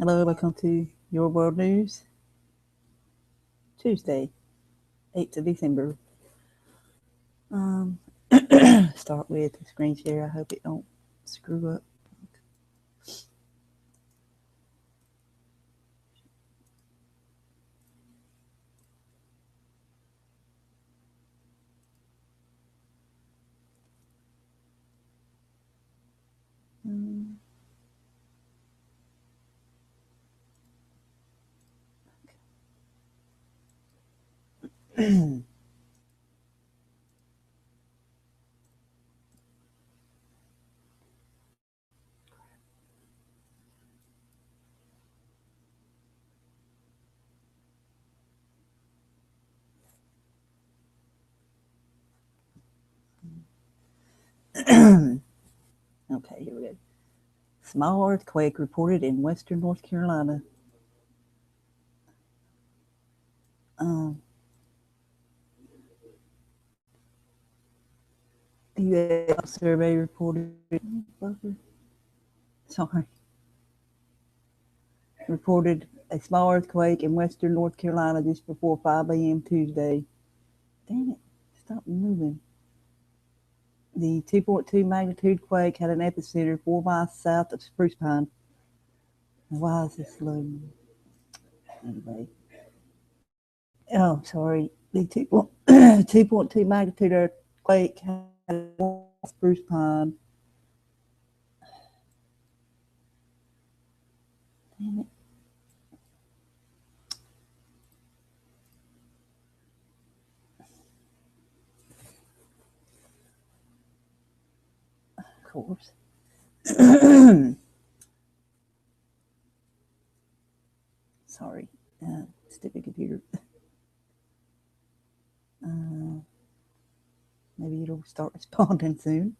Hello, welcome to Your World News, Tuesday, 8th of December. Start with the screen share. I hope it don't screw up. Okay, here we go. Small earthquake reported in western North Carolina. U.S. survey reported. Sorry. Reported a small earthquake in western North Carolina just before 5 a.m. Tuesday. Damn it! Stop moving. The 2.2 magnitude quake had an epicenter 4 miles south of Spruce Pine. Why is this loading? Anyway. Oh, sorry. The 2.2 magnitude earthquake had Spruce Pine. Damn it. Of course. Sorry. Stupid computer. Maybe it'll start responding soon.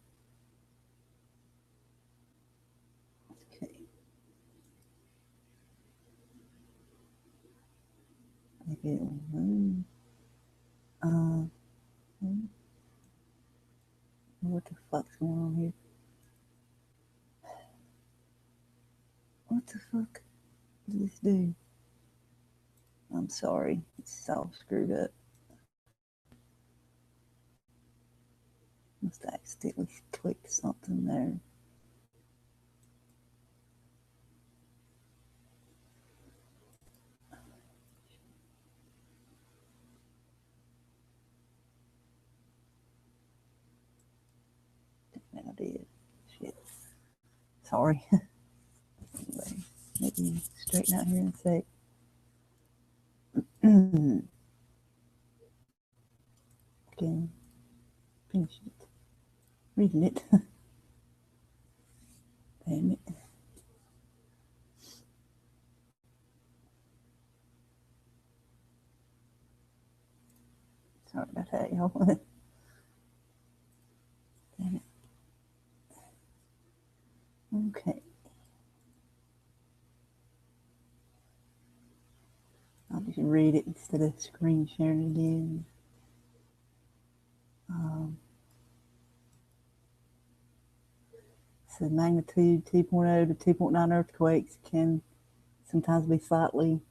Okay. Maybe it'll move. What the fuck's going on here? What the fuck does this do? I'm sorry. It's all screwed up. Must have accidentally clicked something there. I did. Shit. Sorry. Anyway, maybe straighten out here in a sec. Okay. Finish it. Reading it. Damn it. Sorry about that, y'all. Damn it. Okay. I'll just read it instead of screen sharing again. So magnitude 2.0 to 2.9 earthquakes can sometimes be slightly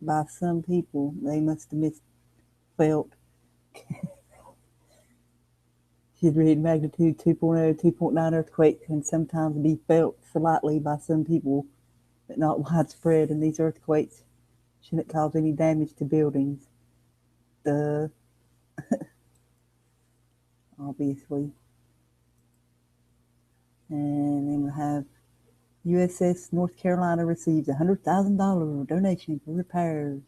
by some people. They must have misfelt. She's reading magnitude 2.0, 2.9 earthquake can sometimes be felt slightly by some people, but not widespread, and these earthquakes shouldn't cause any damage to buildings. Duh. Obviously. And then we'll have USS North Carolina receives a $100,000 donation for repairs.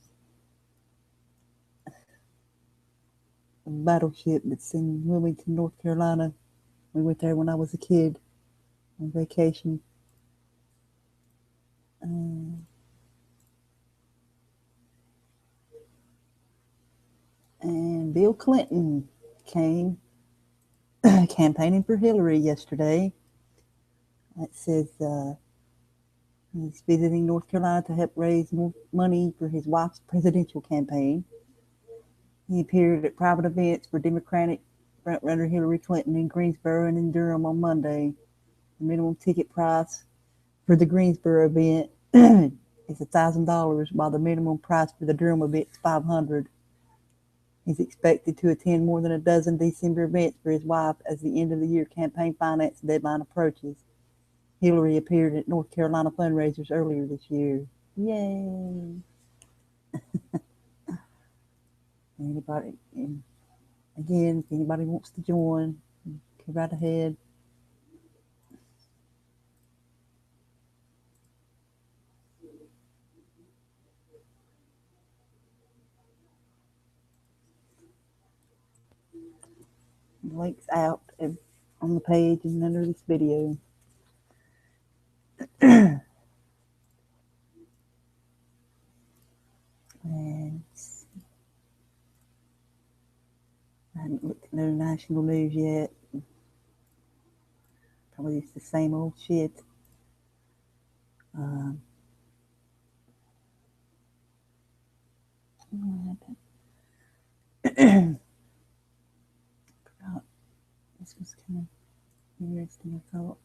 A battleship that's in Wilmington, North Carolina. We went there when I was a kid on vacation. And Bill Clinton came campaigning for Hillary yesterday. It says he's visiting North Carolina to help raise more money for his wife's presidential campaign. He appeared at private events for Democratic frontrunner Hillary Clinton in Greensboro and in Durham on Monday. minimum ticket price for the Greensboro event is $1,000, while the minimum price for the Durham event is $500. He's expected to attend more than a dozen December events for his wife as the end of the year campaign finance deadline approaches. Hillary appeared at North Carolina fundraisers earlier this year. Yay! Anybody, again, if anybody wants to join, go right ahead. The link's out on the page and under this video. And I haven't looked at no national news yet. Probably just the same old shit. This was kind of interesting, I thought.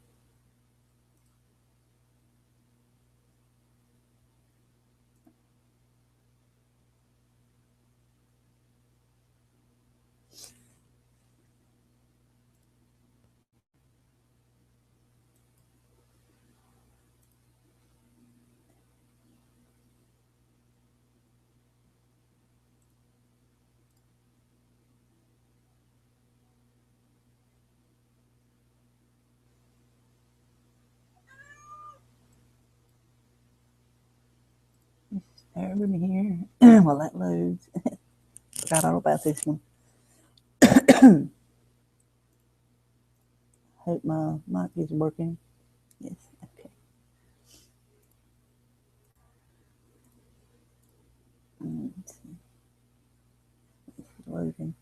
Bear with me here while that loads. Forgot all about this one. Hope my mic is working. Yes, okay. Let's see. It's loading.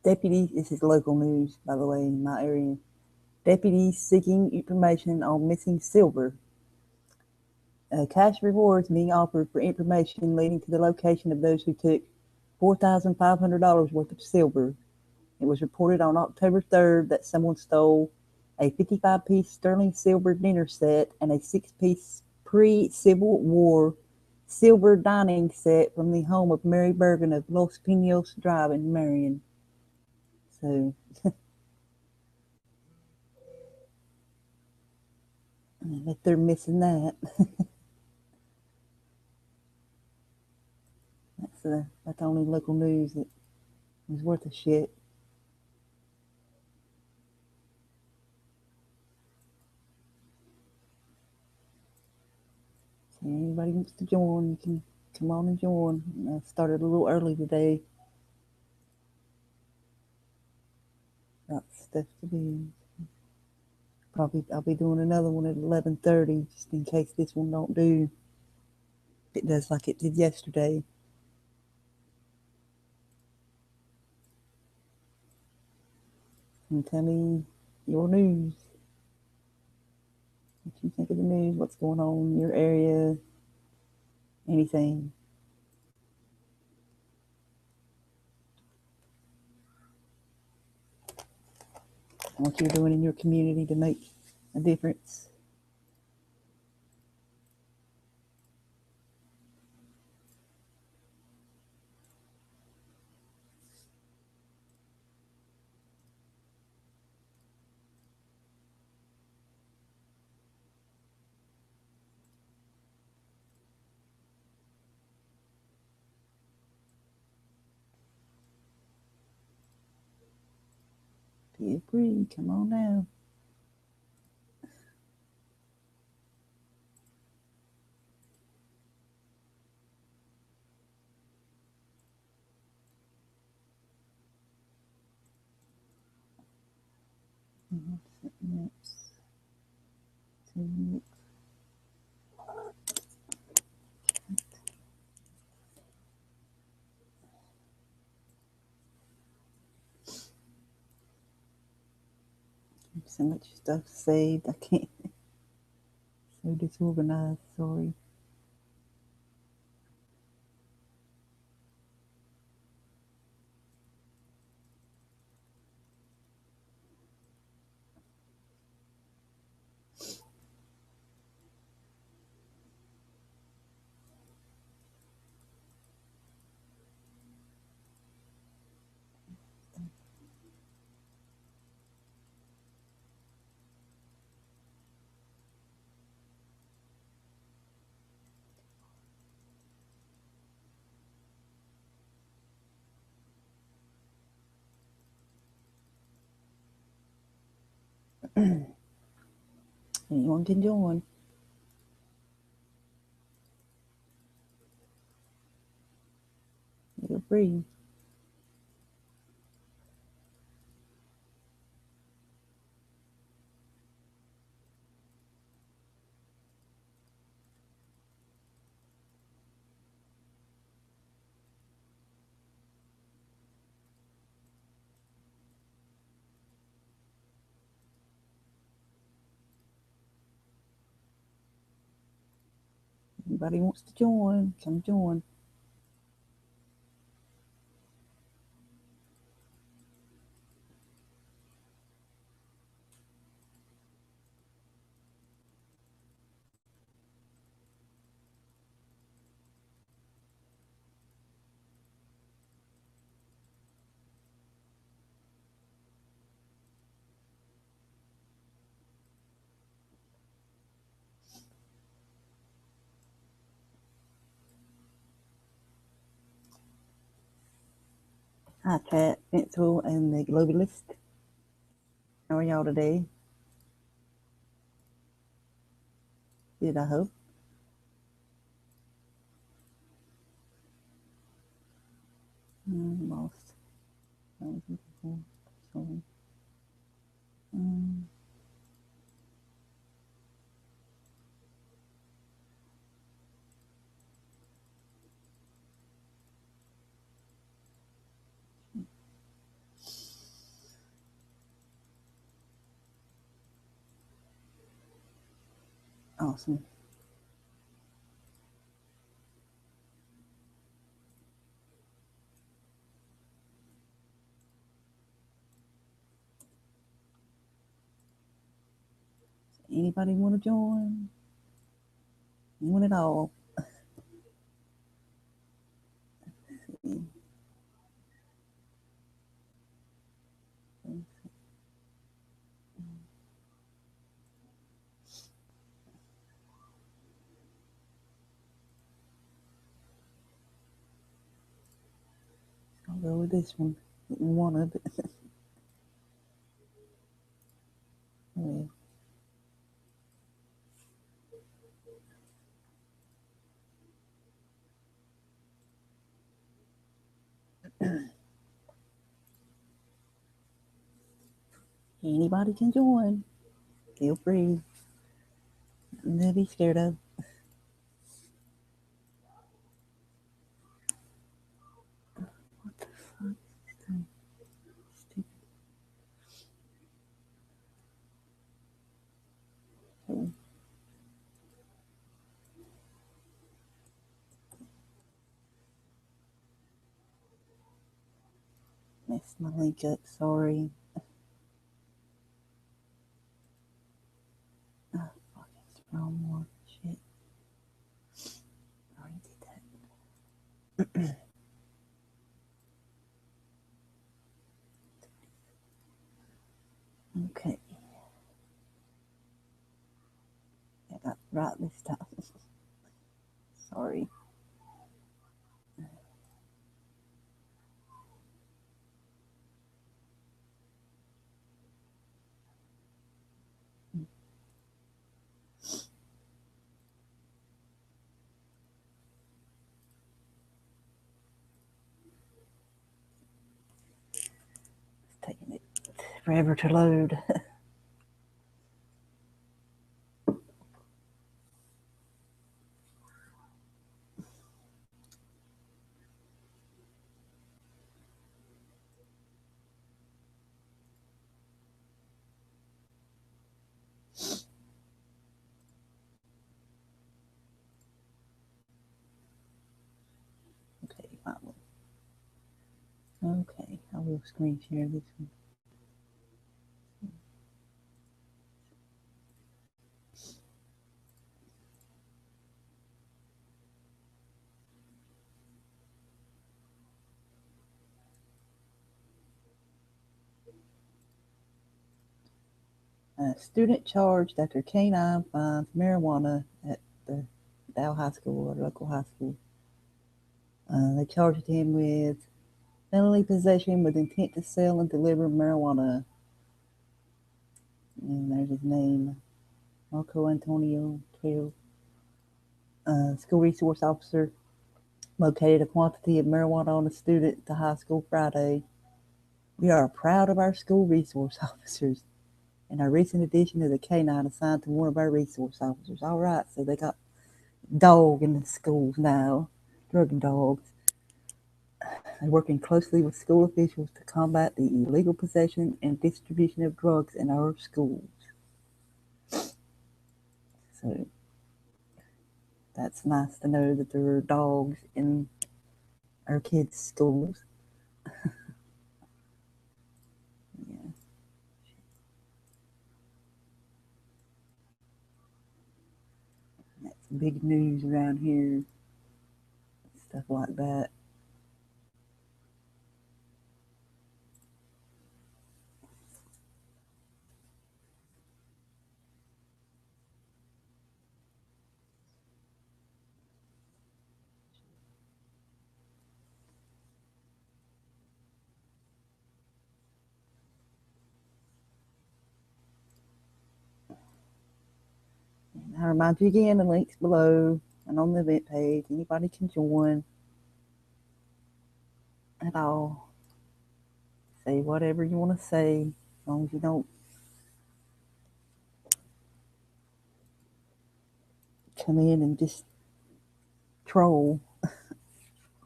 Deputies, this is local news, by the way, in my area. Deputies seeking information on missing silver. Cash rewards being offered for information leading to the location of those who took $4,500 worth of silver. It was reported on October 3rd that someone stole a 55-piece sterling silver dinner set and a 6-piece pre-Civil War silver dining set from the home of Mary Bergen of Los Pinos Drive in Marion. So I bet they're missing that. That's the only local news that was worth a shit. So anybody wants to join, you can come on and join. I started a little early today. Got stuff to do. Probably I'll be doing another one at 11:30 just in case this one don't do. If it does like it did yesterday. And tell me your news. What you think of the news, what's going on in your area, anything. What you're doing in your community to make a difference. Feel free, come on now. So much stuff saved, I can't. So disorganized, sorry. Anyone can join. Feel free. Anybody wants to join, come join. Hi, Chat, Pencil, and the Globalist. How are y'all today? Good, I hope. I'm lost. Awesome. Anybody want to join? Anyone at all? I'll go with this one. One of it. Yeah. Anybody can join. Feel free. Nothing to be scared of. What the fuck? Stupid. Oh, messed my link up. Sorry. Oh, fuck. It's the wrong one. Shit. I already did that. Okay. I got right this time. Sorry. It's taking it forever to load. Okay, finally. Okay, I will screen share this one. A student charged after canine finds marijuana at the Dow High School, or local high school. They charged him with felony possession with intent to sell and deliver marijuana. And there's his name, Marco Antonio Trail. School resource officer located a quantity of marijuana on a student at the high school Friday. We are proud of our school resource officers and our recent addition of the K9 assigned to one of our resource officers. All right, so they got dog in the schools now, drug dogs. They're working closely with school officials to combat the illegal possession and distribution of drugs in our schools. So that's nice to know that there are dogs in our kids' schools. Yeah. That's big news around here. Stuff like that. And I remind you again, the links below and on the event page. Anybody can join at all. Say whatever you want to say, as long as you don't come in and just troll.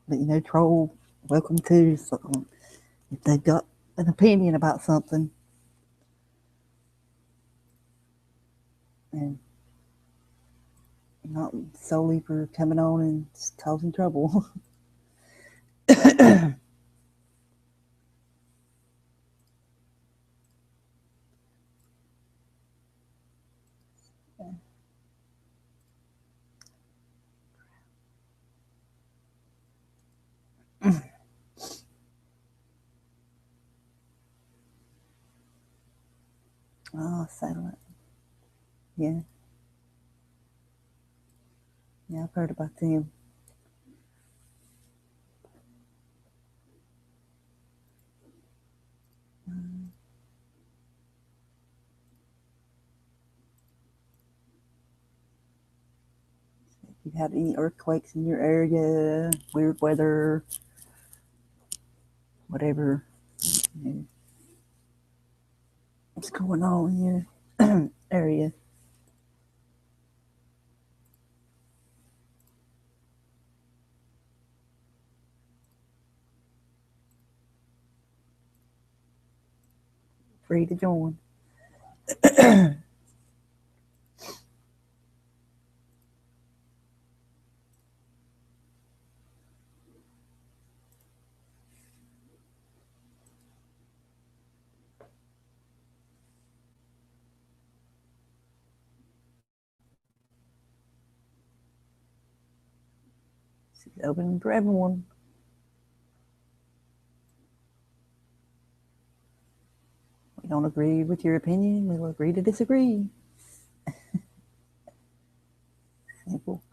But troll, welcome to. So if they've got an opinion about something, and not solely for coming on and causing trouble. Oh, satellite. Yeah. Yeah, I've heard about them. If you've had any earthquakes in your area, weird weather, whatever, what's going on in your area. Free to join. It's open for everyone. We don't agree with your opinion, we'll agree to disagree. Simple.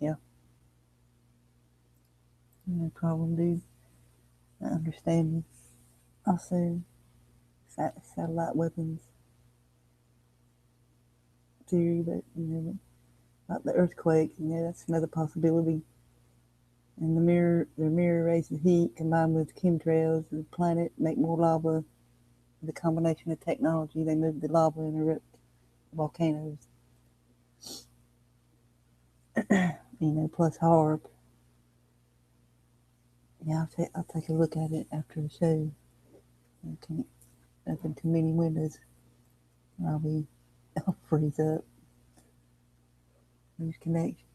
Yeah. No problem, dude. I understand you. Also, satellite weapons theory, but about the earthquake, that's another possibility. And the mirror rays of heat combined with chemtrails, the planet make more lava. The combination of technology, they move the lava and erupt volcanoes. Plus HARP. Yeah, I'll take a look at it after the show. I can't open too many windows. I'll freeze up. Lose connection.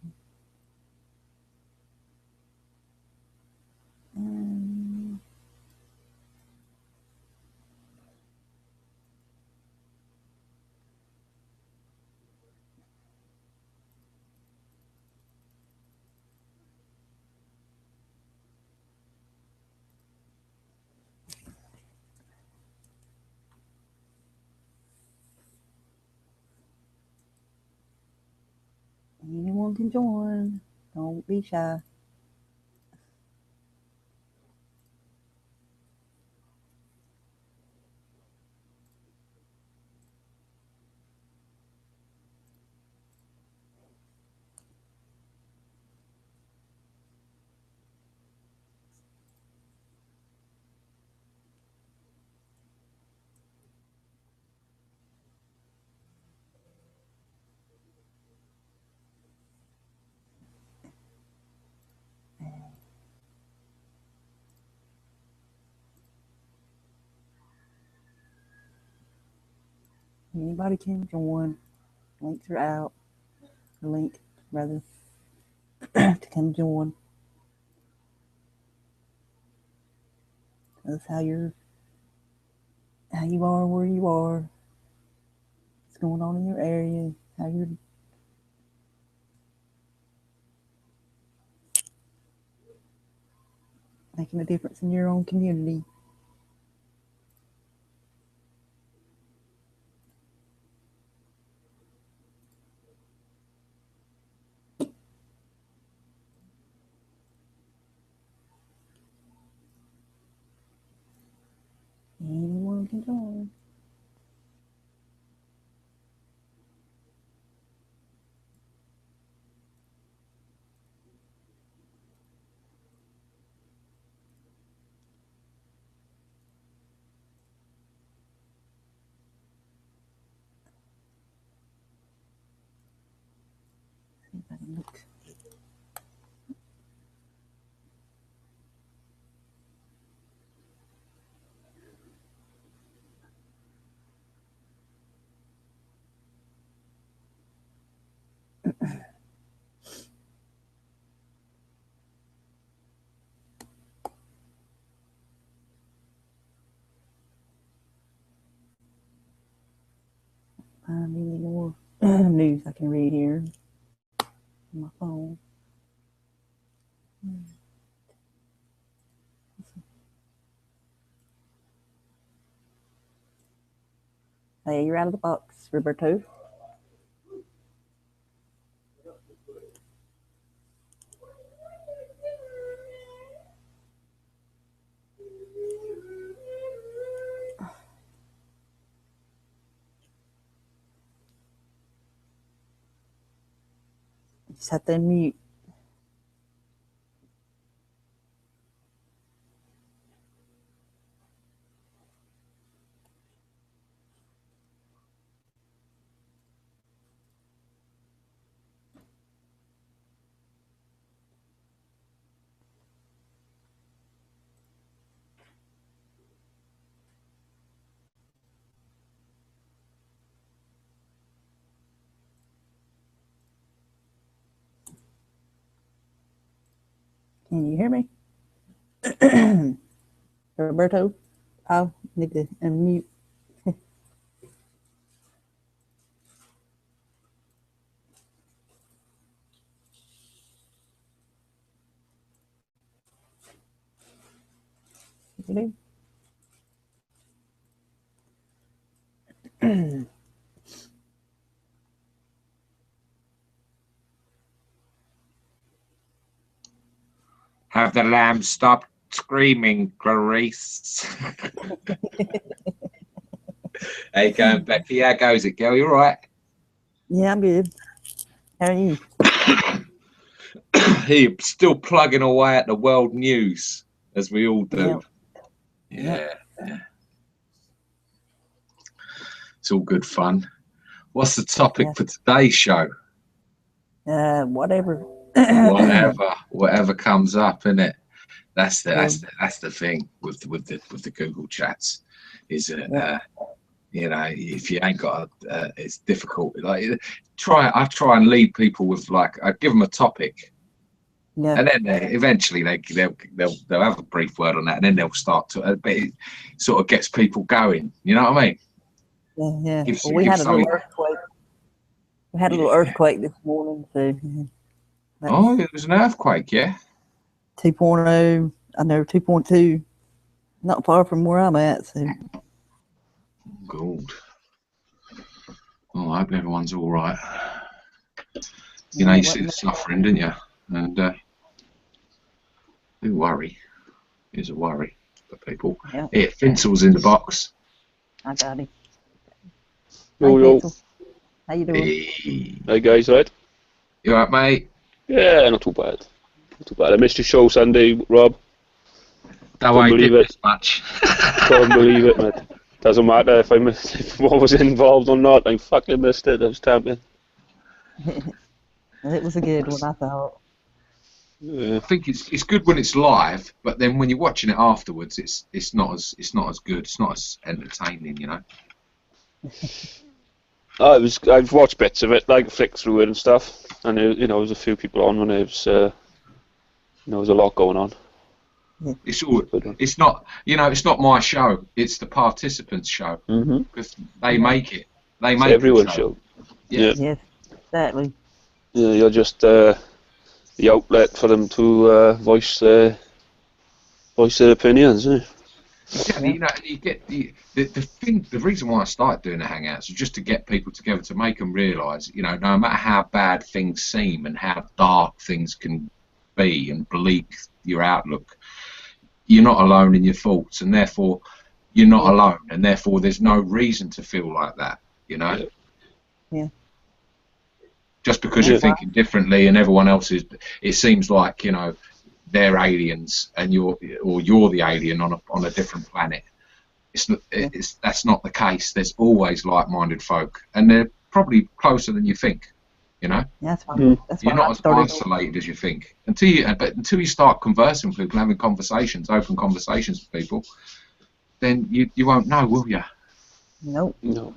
Um, Anyone can join. Don't be shy. Anybody can join. Links are out. A link, rather, to come join. That's how you are where you are. What's going on in your area? How you're making a difference in your own community. Anyone can join. See if I can look. Find any more news I can read here on my phone. Hey, you're out of the box, Roberto. Just have to unmute. Can you hear me? Roberto? I need to unmute. You do? Have the lamb stopped screaming, Clarice? How you going, Becky? How goes it, girl? You all right? Yeah, I'm good. How are you? He still plugging away at the world news, as we all do. Yep. Yeah. It's all good fun. What's the topic for today's show? Whatever. whatever comes up, innit? That's the thing with the Google chats, is that you know, if you ain't got it's difficult. Like I try and lead people with, like, I give them a topic, and then eventually they'll have a brief word on that, and then they'll start to. But it sort of gets people going. You know what I mean? Yeah. Well, we had a little earthquake. We had a little earthquake this morning, so. Oh, it was an earthquake, yeah. 2.0. I know 2.2. Not far from where I'm at, so. Good. Oh, I hope everyone's all right. You know, Yeah, you it see the wasn't suffering, didn't you? And do worry. Is a worry for people. yeah, Here, Finsel's in the box. I got him. Yo, Hey, yo. Pencil. How you doing? Hey. Hey guys, right? You alright, mate? Yeah, not too bad. Not too bad. I missed your show Sunday, Rob. Don't Couldn't worry, believe didn't it. miss much. Couldn't believe it, mate. Doesn't matter if if one was involved or not. I fucking missed it. I was champion. It was a good one, I thought. Yeah. I think it's good when it's live, but then when you're watching it afterwards, it's not as good. It's not as entertaining, you know. I've watched bits of it, like flick through it and stuff, and there was a few people on when it was there was a lot going on. It's all. It's not. It's not my show. It's the participants' show Mm-hmm. because they make it. They It's make everyone's the show. Yeah. Yes, exactly. Yeah, you're just the outlet for them to voice their opinions, isn't it? Exactly. You know, you get the thing. The reason why I started doing the hangouts is just to get people together to make them realise, no matter how bad things seem and how dark things can be and bleak your outlook, you're not alone in your thoughts, and therefore you're not alone, and therefore there's no reason to feel like that. Yeah. Just because you're thinking differently and everyone else is, it seems like they're aliens and you're the alien on a different planet. That's not the case. There's always like-minded folk, and they're probably closer than you think. Yeah, that's why. That's why You're not I as started. isolated as you think until you start conversing with people, having conversations, open conversations with people. Then you won't know, will you? Nope. No.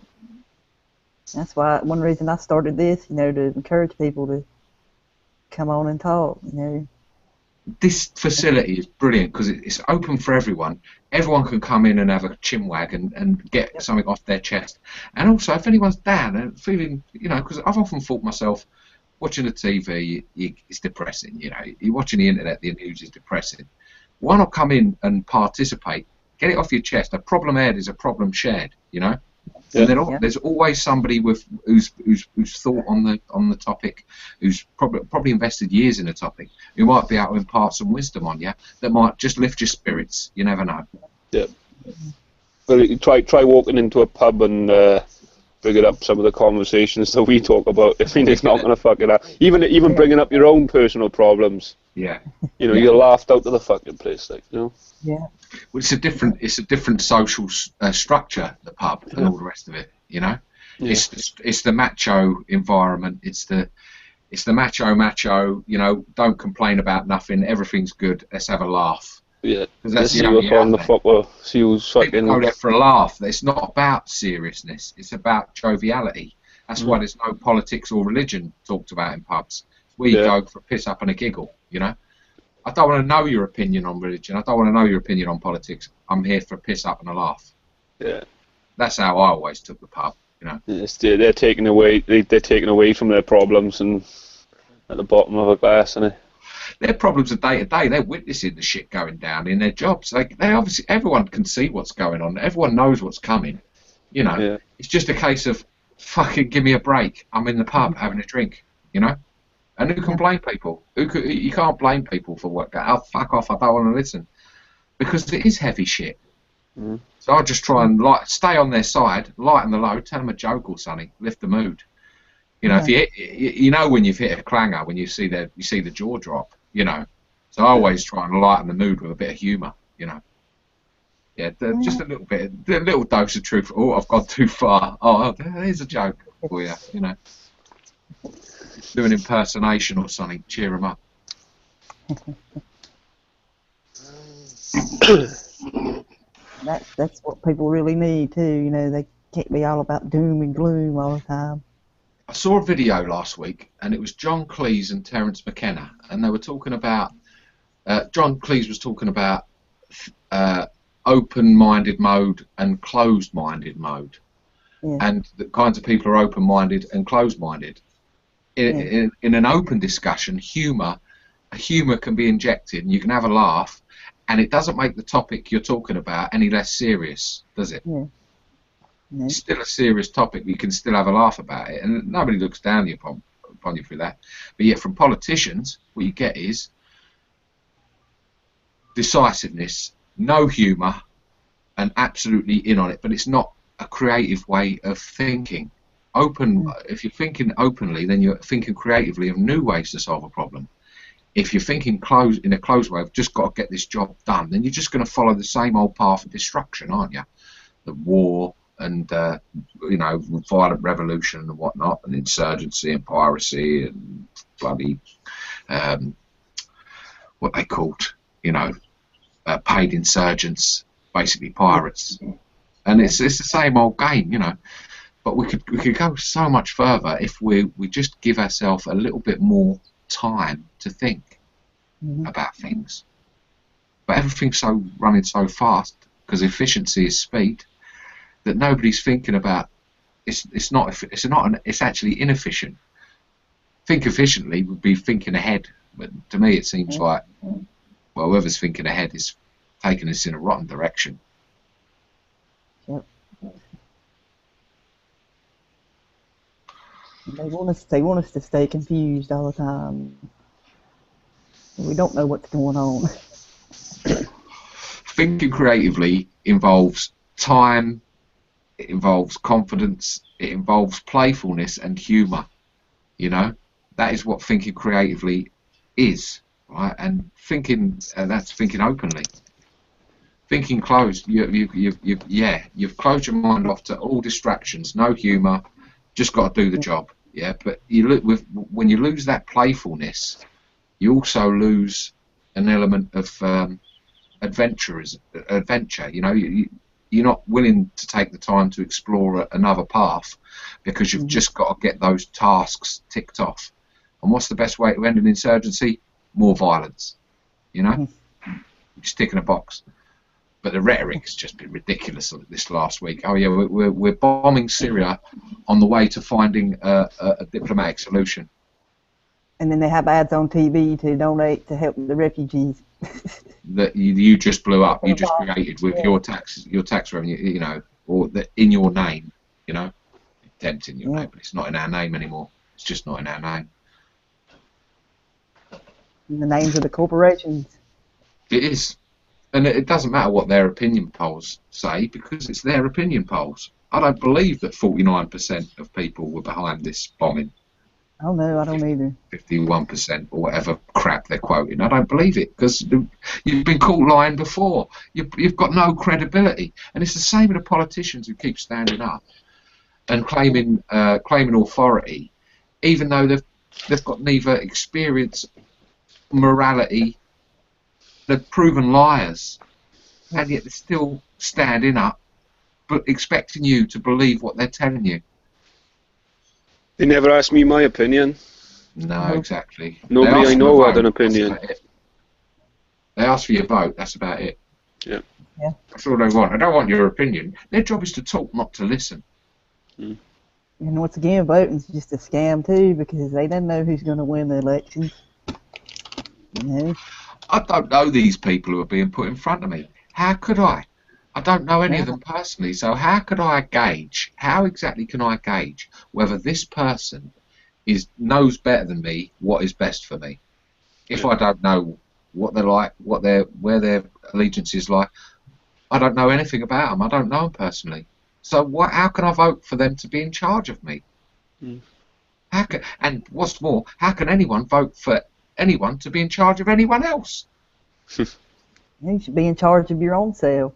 That's why one reason I started this, to encourage people to come on and talk. This facility is brilliant because it's open for everyone. Everyone can come in and have a chinwag and get something off their chest. And also, if anyone's down and feeling, because I've often thought myself, watching the TV, it's depressing. You're watching the internet, the news is depressing. Why not come in and participate? Get it off your chest. A problem aired is a problem shared. And there's always somebody who's thought on the topic, who's probably invested years in a topic, who might be able to impart some wisdom on you that might just lift your spirits. You never know. Yeah. Well, you try walking into a pub and bringing up some of the conversations that we talk about. I mean, it's not going to fuck it up. Even bringing up your own personal problems. Yeah. You're laughed out of the fucking place, Yeah. Well, it's a different social structure, the pub, and all the rest of it. Yeah. It's the macho environment. It's the macho. Don't complain about nothing. Everything's good. Let's have a laugh. Yeah. Because that's See what's on the football. See who's fucking. People go there for a laugh. It's not about seriousness. It's about joviality. That's why there's no politics or religion talked about in pubs. We go for a piss up and a giggle. I don't want to know your opinion on religion. I don't want to know your opinion on politics. I'm here for a piss up and a laugh. Yeah. That's how I always took the pub. Yes, they're taking away. They're taking away from their problems and at the bottom of a glass, and their problems are day to day. They're witnessing the shit going down in their jobs. They obviously, everyone can see what's going on. Everyone knows what's coming. It's just a case of fucking give me a break. I'm in the pub having a drink. And who can blame people? You can't blame people for what. Oh, fuck off! I don't want to listen, because it is heavy shit. So I'll just try and stay on their side, lighten the load, tell them a joke or something, lift the mood. If you hit, when you've hit a clanger when you see the jaw drop. So I always try and lighten the mood with a bit of humour. Yeah, just a little bit, a little dose of truth. Oh, I've gone too far. Oh, there's a joke for you. Do an impersonation or something, cheer them up. That's what people really need too. They can't be all about doom and gloom all the time. I saw a video last week, and it was John Cleese and Terence McKenna, and they were talking about. John Cleese was talking about open-minded mode and closed-minded mode, and the kinds of people are open-minded and closed-minded. In an open discussion, humour can be injected, and you can have a laugh, and it doesn't make the topic you're talking about any less serious, does it? Yeah. No. It's still a serious topic. You can still have a laugh about it, and nobody looks down upon you for that. But yet from politicians, what you get is decisiveness, no humour, and absolutely in on it. But it's not a creative way of thinking. If you're thinking openly, then you're thinking creatively of new ways to solve a problem. If you're thinking in a closed way, I've just got to get this job done, then you're just going to follow the same old path of destruction, aren't you? The war and violent revolution and whatnot, and insurgency and piracy and bloody what they called, paid insurgents, basically pirates. And it's the same old game, But we could go so much further if we just give ourselves a little bit more time to think about things. But everything's running so fast because efficiency is speed that nobody's thinking about. It's actually inefficient. Think efficiently would be thinking ahead, but to me it seems like whoever's thinking ahead is taking us in a rotten direction. Yep. They want us to stay confused all the time. We don't know what's going on. Thinking creatively involves time, it involves confidence, it involves playfulness and humour. That is what thinking creatively is, right? And that's thinking openly. Thinking closed, you've closed your mind off to all distractions, no humour, just got to do the job. Yeah, but when you lose that playfulness, you also lose an element of adventure. You're not willing to take the time to explore another path because you've just got to get those tasks ticked off. And what's the best way to end an insurgency? More violence. Just ticking a box. But the rhetoric has just been ridiculous this last week. Oh yeah, we're bombing Syria on the way to finding a diplomatic solution. And then they have ads on TV to donate to help the refugees. That you just blew up. You just created with your tax revenue, or in your name, tempting your name, but it's not in our name anymore. It's just not in our name. In the names of the corporations. It is. And it doesn't matter what their opinion polls say because it's their opinion polls. I don't believe that 49% of people were behind this bombing. Oh no, I don't either. 51% or whatever crap they're quoting. I don't believe it because you've been caught lying before. You've got no credibility. And it's the same with the politicians who keep standing up and claiming authority, even though they've got neither experience, morality. They're proven liars, and yet they're still standing up, but expecting you to believe what they're telling you. They never asked me my opinion. No, exactly. Nobody I know had an opinion. They ask for your vote. That's about it. Yeah. That's all they want. I don't want your opinion. Their job is to talk, not to listen. And once again, voting's just a scam too because they don't know who's going to win the election. I don't know these people who are being put in front of me. How could I? I don't know any of them personally, so how could I gauge? How exactly can I gauge whether this person knows better than me what is best for me? If I don't know what they're like, where their allegiance is like, I don't know anything about them. I don't know them personally. So how can I vote for them to be in charge of me? And what's more, how can anyone vote for anyone to be in charge of anyone else? You should be in charge of your own self.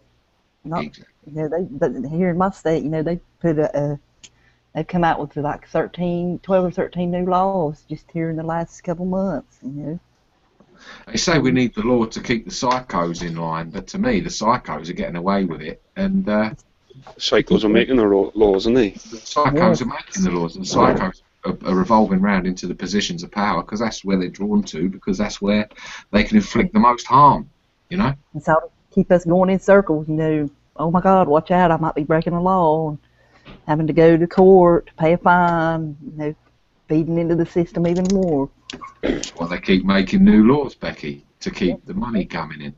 Exactly. But here in my state, they put they've come out with like 12 or 13 new laws just here in the last couple months. They say we need the law to keep the psychos in line, but to me, the psychos are getting away with it, and psychos are making the laws, aren't they? The psychos are making the laws, and the psychos are revolving round into the positions of power because that's where they're drawn to, because that's where they can inflict the most harm. It's how to keep us going in circles. Oh my God, watch out! I might be breaking the law, and having to go to court, pay a fine. Feeding into the system even more. That's why they keep making new laws, Becky, to keep the money coming in.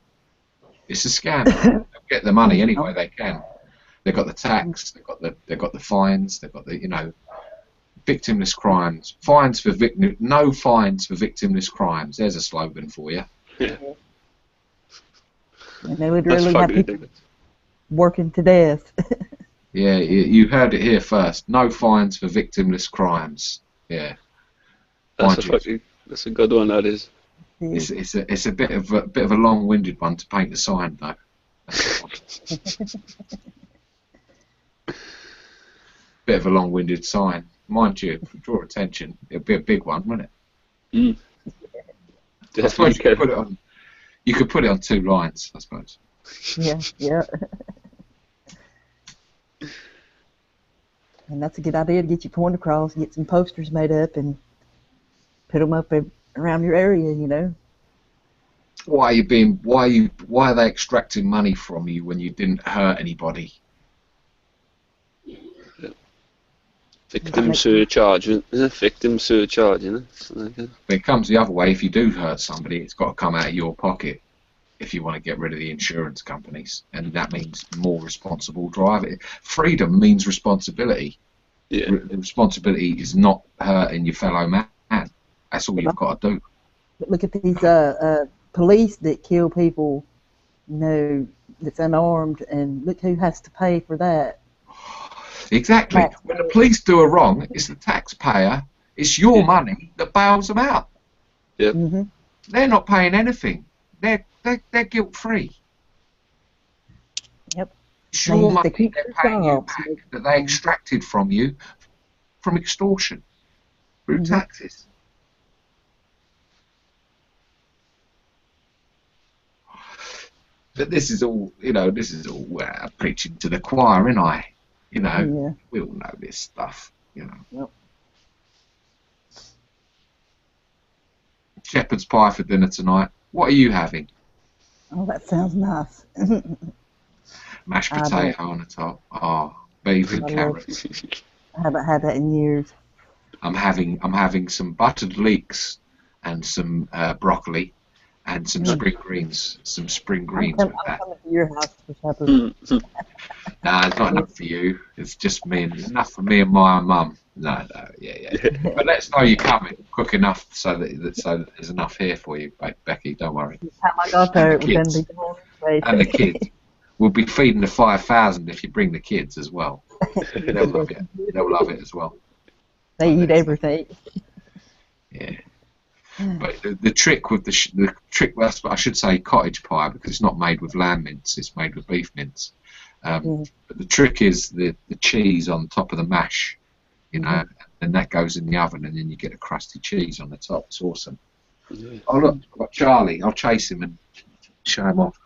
It's a scam. They'll get the money any way they can. They've got the tax. They've got the fines. They've got the Victimless crimes. Fines for no fines for victimless crimes. There's a slogan for you. Yeah. And they would That's really have fucking people ridiculous. working to death. Yeah, you heard it here first. No fines for victimless crimes. Yeah. That's Mind you, that's a good one. That is. it's a bit of a long-winded one to paint the sign though. Bit of a long-winded sign, mind you. If you draw attention, it'd be a big one, wouldn't it? Mm. I suppose you could put it on 2 lines, I suppose. Yeah, yeah. And that's a good idea to get your point across, get some posters made up and put them up around your area, you know. Why are they extracting money from you when you didn't hurt anybody? Victim surcharge, isn't it? Victim surcharge, isn't it? It comes the other way. If you do hurt somebody, it's got to come out of your pocket if you want to get rid of the insurance companies, and that means more responsible driving. Freedom means responsibility. Yeah. The responsibility is not hurting your fellow man. That's all you've got to do. Look at these police that kill people, you know, that's unarmed, and look who has to pay for that. Exactly. When the police do a wrong, it's the taxpayer. It's your money that bails them out. Yep. Mm-hmm. They're not paying anything. They're guilt free. Yep. It's your money keep they're paying you jobs. back that they extracted from you from extortion through taxes. But this is all, preaching to the choir, ain't I? You know, Yeah. we all know this stuff, you know. Yep. Shepherd's pie for dinner tonight. What are you having? Oh, that sounds nice. Mashed I potato on the top. Oh, beef and I love carrots. I haven't had that in years. I'm having some buttered leeks and some broccoli and some spring greens. Some spring greens I'm with that. coming to your house for supper. Nah, it's not enough for you. It's just enough for me and my mum. No, yeah. But let us know you're coming. Cook enough so that there's enough here for you, Becky. Don't worry. By the time I got there, And it the was going to be gone. And the kids. We'll be feeding the 5,000 if you bring the kids as well. They'll love it. They'll love it as well. They eat everything. Yeah. But the trick with well, I should say cottage pie, because it's not made with lamb mince, it's made with beef mince. But the trick is the cheese on top of the mash, you know, and that goes in the oven, and then you get a crusty cheese on the top. It's awesome. Yeah. Oh look, I've got Charlie. I'll chase him and show him off.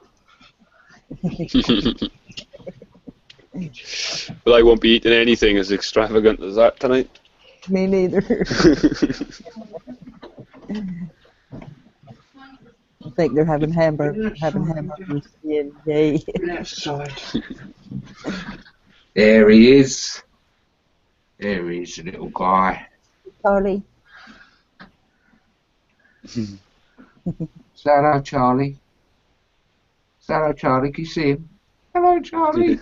But I won't be eating anything as extravagant as that tonight. Me neither. I think they're having hamburgers. Yay. There he is. There he is, the little guy. Charlie. Say hello, Charlie. Say hello, Charlie. Can you see him? Hello, Charlie.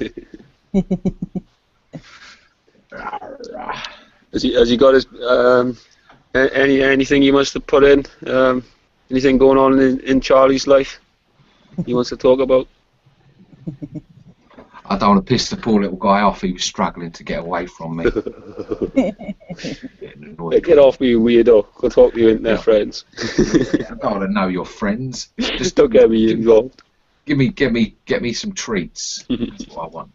Has he got his anything he wants to put in? Anything going on in Charlie's life he wants to talk about? I don't want to piss the poor little guy off. He was struggling to get away from me. Get off me, you weirdo. Go talk to your internet friends. I don't want to know your friends. Just don't get me involved. Get me some treats. That's what I want.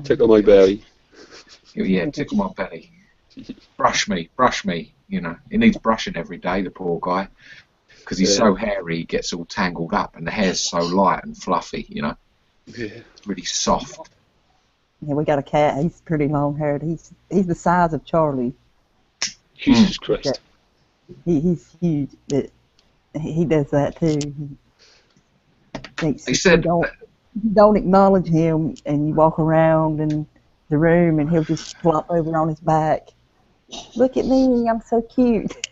Tickle my belly. Yeah, tickle my belly. Brush me. You know, he needs brushing every day, the poor guy, because he's so hairy. He gets all tangled up, and the hair's so light and fluffy. You know, it's really soft. Yeah, we got a cat. He's pretty long haired. He's the size of Charlie. Jesus Christ. He's huge, but he does that too. He said, you don't acknowledge him, and you walk around in the room, and he'll just flop over on his back. Look at me, I'm so cute.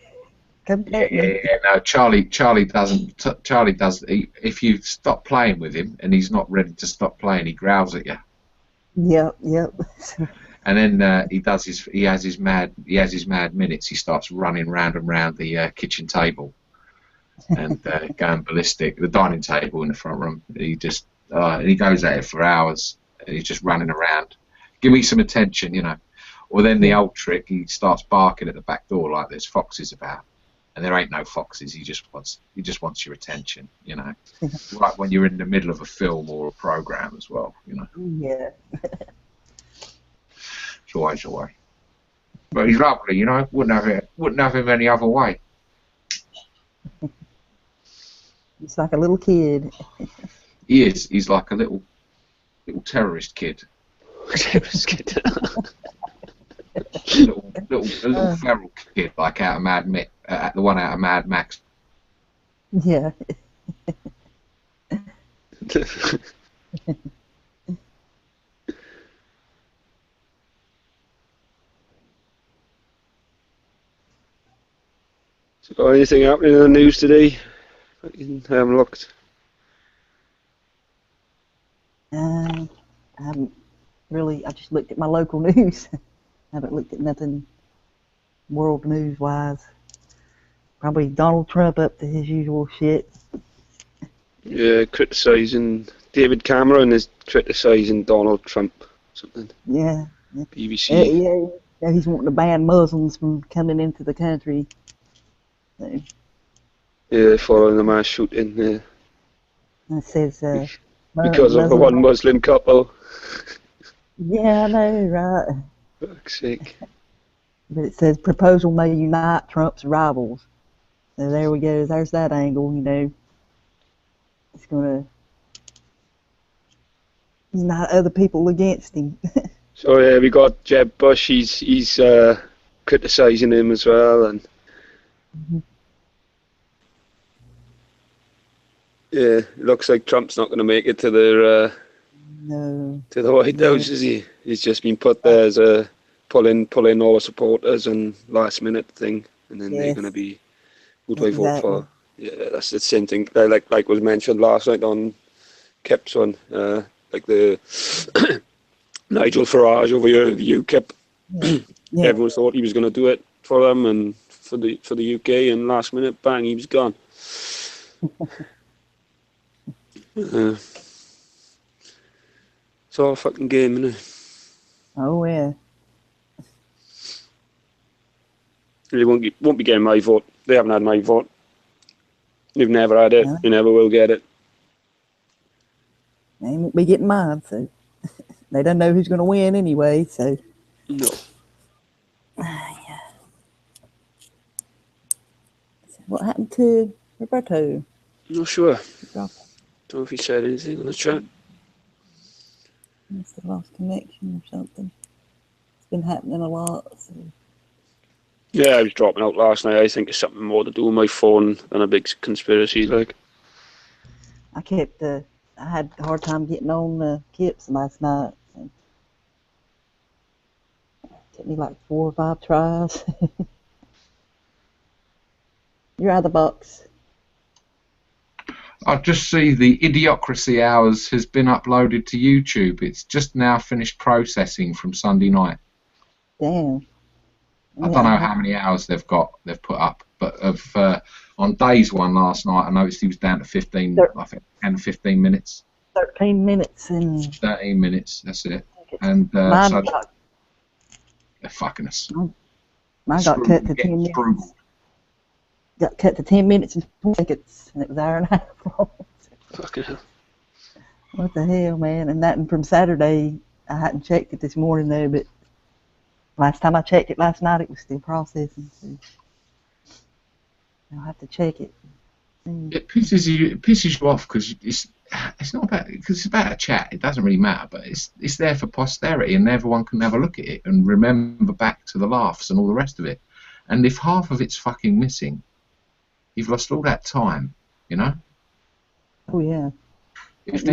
Come pet me. Yeah, no, Charlie doesn't. Charlie does. If you stop playing with him and he's not ready to stop playing, he growls at you. Yep. And then he has his mad minutes. He starts running round and round the kitchen table and going ballistic. The dining table in the front room. He just he goes at it for hours. And he's just running around. Give me some attention, you know. Or then the old trick, he starts barking at the back door like there's foxes about, and there ain't no foxes. He just wants your attention, you know. Like when you're in the middle of a film or a program as well, you know. Yeah. Joy. But he's lovely, you know. Wouldn't have him any other way. He's like a little kid. He is. He's like a little terrorist kid. Terrorist kid. little feral kid, like out of the one out of Mad Max. Yeah. So, anything happening in the news today? I haven't looked. I haven't really. I just looked at my local news. I haven't looked at nothing world news wise. Probably Donald Trump up to his usual shit. Yeah, criticising David Cameron is criticising Donald Trump. Something. Yeah. BBC. Yeah, he's wanting to ban Muslims from coming into the country. So, Yeah, following the mass shooting. it says Because of the one Muslim couple. Yeah, I know, right? Fuck's sake. But it says proposal may unite Trump's rivals. So there we go. There's that angle, you know. It's going to unite other people against him. So yeah, we got Jeb Bush. He's criticising him as well, and yeah, it looks like Trump's not going to make it to the No. to the White House, is he? He's just been put there as a pull in all the supporters and last minute thing, and then they're going to be who do I vote for? Yeah, that's the same thing. Like was mentioned last night on Kip's one, like the Nigel Farage over here, the UKIP. Yeah. Everyone thought he was going to do it for them and for the UK, and last minute, bang, he was gone. It's all a fucking game, isn't it? Oh, yeah. They won't be getting my vote. They haven't had my vote. They've never had it. They never will get it. They won't be getting mine, so they don't know who's going to win anyway, so. No. Yeah. So what happened to Roberto? Not sure. Drop. Don't know if he said anything on the chat. Must have lost connection or something. It's been happening a lot. So. Yeah, I was dropping out last night. I think it's something more to do with my phone than a big conspiracy, like. I had a hard time getting on Kips last night. So. It took me like 4 or 5 tries. You're out of the box. I just see the Idiocracy Hours has been uploaded to YouTube. It's just now finished processing from Sunday night. Damn. I don't know how many hours they've put up, but on Day's one last night, I noticed he was down to 15, I think 10, 15 minutes. 13 minutes and 13 minutes, that's it. And so they're fucking us. Mine got cut to 10 minutes. Got cut to 10 minutes and 20 seconds, and it was an hour and a half long. Fucking hell. What the hell, man? And that from Saturday, I hadn't checked it this morning though, but last time I checked it last night, it was still processing. So I'll have to check it. It pisses you off because it's not about, because it's about a chat. It doesn't really matter, but it's there for posterity, and everyone can have a look at it and remember back to the laughs and all the rest of it. And if half of it's fucking missing, you've lost all that time, you know. Oh yeah. If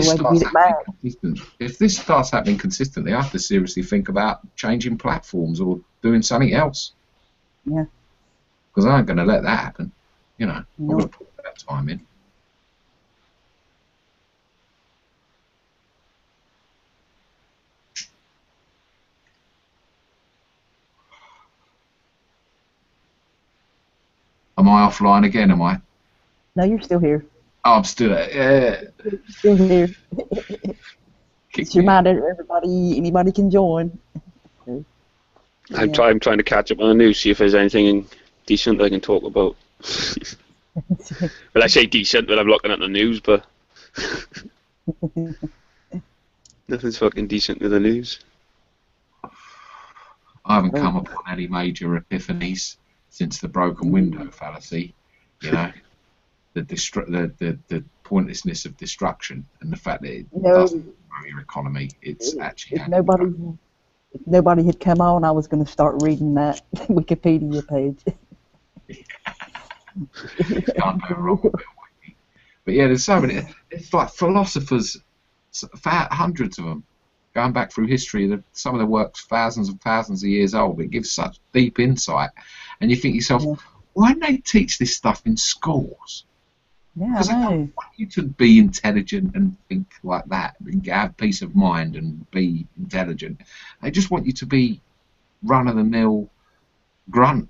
this starts happening consistently, I have to seriously think about changing platforms or doing something else. Yeah. Because I ain't going to let that happen. You know, No. I'm going to put that time in. I offline again? Am I? No, you're still here. Oh, I'm still there. Yeah. Still here. Kick Just me remind everybody, anybody can join. So, I'm yeah. I'm trying to catch up on the news, see if there's anything decent I can talk about. Well, I say decent when I'm looking at the news, but nothing's fucking decent with the news. I haven't come upon any major epiphanies since the broken window fallacy. You know, the pointlessness of destruction and the fact that it doesn't grow your economy. It's actually if nobody had come on, I was going to start reading that Wikipedia page. Can't go wrong with it. But yeah, there's so many. It's like philosophers, hundreds of them, going back through history. Some of their works thousands and thousands of years old. It gives such deep insight, and you think to yourself, why don't they teach this stuff in schools? Yeah, Because I they know. don't want you to be intelligent and think like that, and have peace of mind and be intelligent. They just want you to be run-of-the-mill grunt.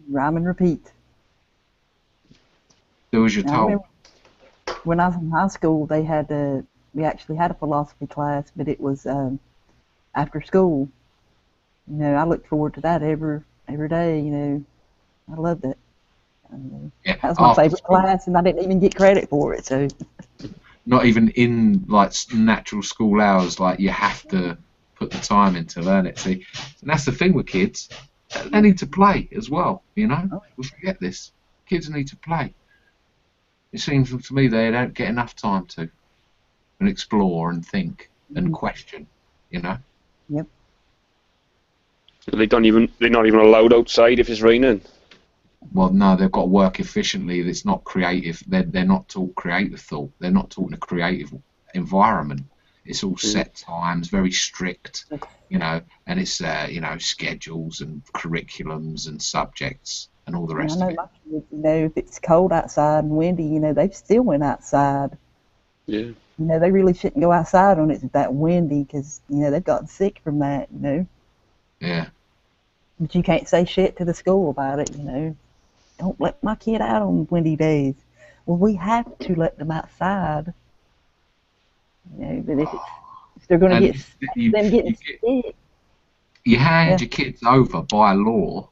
Rhyme and repeat. Do as you're I told. remember when I was in high school, we actually had a philosophy class, but it was after school. You know, I looked forward to that every day. You know, I loved it. Yeah, That was my after favorite school. class, and I didn't even get credit for it. So Not even in like natural school hours, like you have to put the time in to learn it. See, and that's the thing with kids; they need to play as well. You know, we forget this. Kids need to play. It seems to me they don't get enough time to and explore and think and question. You know. Yep. They're not even allowed outside if it's raining. Well, no, they've got to work efficiently. It's not creative. They're not taught creative thought. They're not taught in a creative environment. It's all set times, very strict, you know, and it's you know, schedules and curriculums and subjects and all the rest I of know it. my kids, you know, if it's cold outside and windy, you know, they still went outside. Yeah. You know, they really shouldn't go outside when it's that windy because, you know, they've gotten sick from that, you know. Yeah. But you can't say shit to the school about it, you know. Don't let my kid out on windy days. Well, we have to let them outside. You know, but if they're going to get sick. You hand your kids over by law